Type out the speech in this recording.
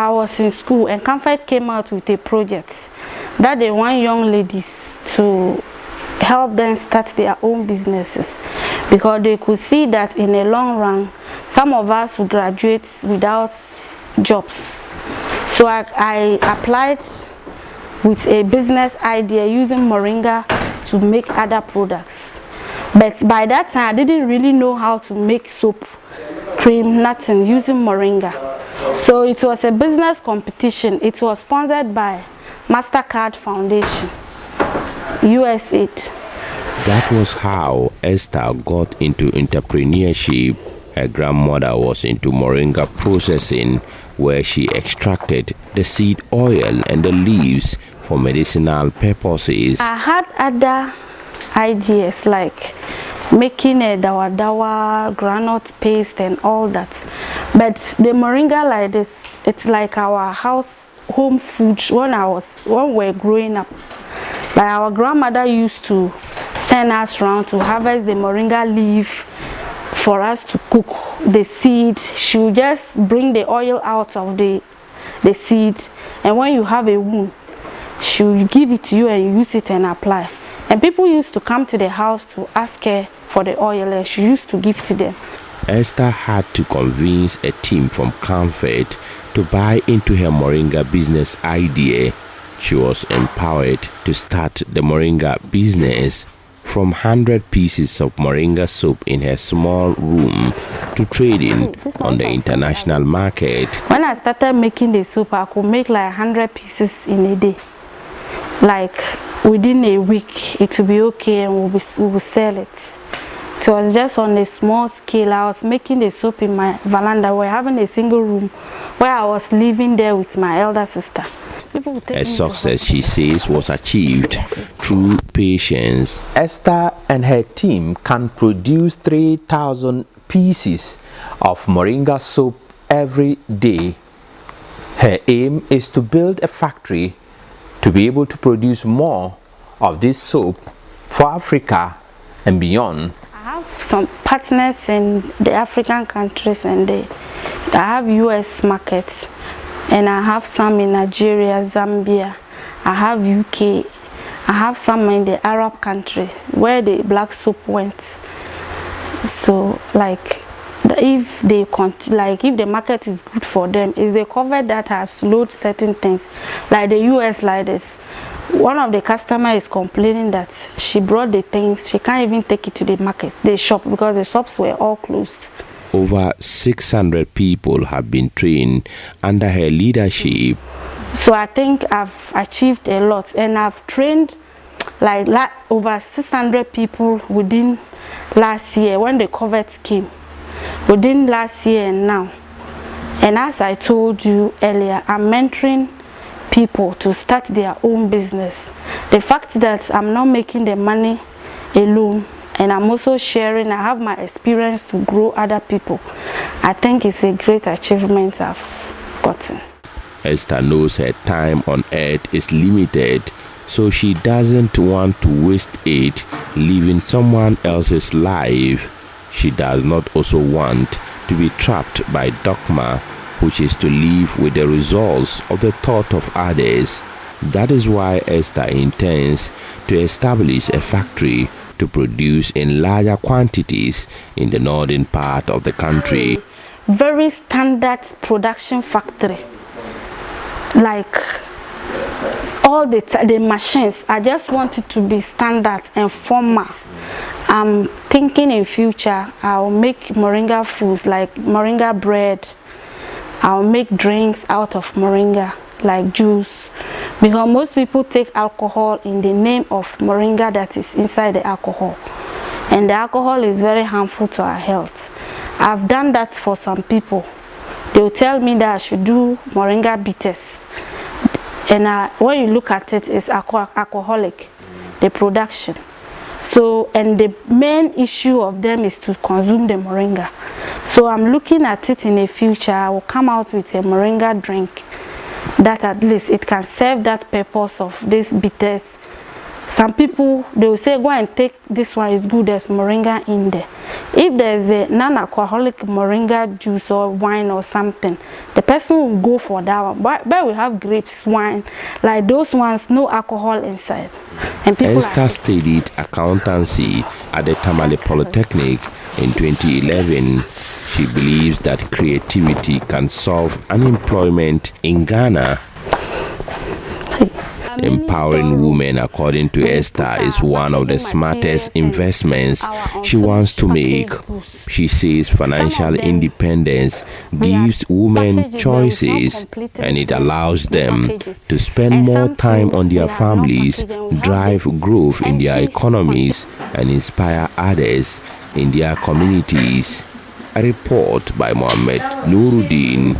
I was in school and Comfort came out with a project that they want young ladies to help them start their own businesses, because they could see that in the long run some of us will graduate without jobs. So I applied with a business idea using moringa to make other products, but by that time I didn't really know how to make soap, cream, nothing using moringa. So it was a business competition. It was sponsored by MasterCard Foundation, USAID. That was how Esther got into entrepreneurship. Her grandmother was into moringa processing, where she extracted the seed oil and the leaves for medicinal purposes. I had other ideas like making a 𝗙𝗿𝗏 granite paste and all that, but the moringa like this, it's like our home food. When we were growing up, like our grandmother used to send us around to harvest the moringa leaf for us to cook the seed. She would just bring the oil out of the seed, and when you have a wound, she will give it to you and you use it and apply. And people used to come to the house to ask her for the oil, and she used to give to them. Esther had to convince a team from Comfort to buy into her moringa business idea. She was empowered to start the moringa business from 100 pieces of moringa soap in her small room to trading on the international market. When I started making the soap, I could make like 100 pieces in a day. Like within a week, it will be okay and we will sell it. It was just on a small scale. I was making the soap in my veranda. We were having a single room where I was living there with my elder sister. A success, she says, was achieved through patience. Esther and her team can produce 3,000 pieces of moringa soap every day. Her aim is to build a factory to be able to produce more of this soap for Africa and beyond. I have some partners in the African countries, and I have US markets, and I have some in Nigeria, Zambia, I have UK, I have some in the Arab country where the black soap went. So like if the market is good for them, is the cover that has load certain things, like the US like this. One of the customers is complaining that she brought the things, she can't even take it to the market, the shop, because the shops were all closed. Over 600 people have been trained under her leadership. So I think I've achieved a lot, and I've trained like over 600 people within last year when the COVID came, within last year and now. And as I told you earlier, I'm mentoring people to start their own business. The fact that I'm not making the money alone, and I'm also sharing, I have my experience to grow other people, I think it's a great achievement I've gotten. Esther knows her time on earth is limited, so she doesn't want to waste it living someone else's life. She does not also want to be trapped by dogma, which is to live with the results of the thought of others. That is why Esther intends to establish a factory to produce in larger quantities in the northern part of the country. Very standard production factory, like all the machines. I just want it to be standard and formal. I'm thinking in future I'll make moringa foods like moringa bread. I'll make drinks out of moringa like juice, because most people take alcohol in the name of moringa that is inside the alcohol, and the alcohol is very harmful to our health. I've done that for some people. They will tell me that I should do moringa bitters, and when you look at it, it's alcoholic, the production. So, and the main issue of them is to consume the moringa. So I'm looking at it in the future. I will come out with a moringa drink that at least it can serve that purpose of these bitters, some people, they will say, go and take this one, is good, there's moringa in there. If there's a non-alcoholic moringa juice or wine or something, the person will go for that one. But we have grapes, wine, like those ones, no alcohol inside. And people Esther studied accountancy at the Tamale Polytechnic in 2011. She believes that creativity can solve unemployment in Ghana. Empowering women, according to Esther, is one of the smartest investments she wants to make. She says financial independence gives women choices and it allows them to spend more time on their families, drive growth in their economies, and inspire others in their communities. A report by Mohammed Nurudeen.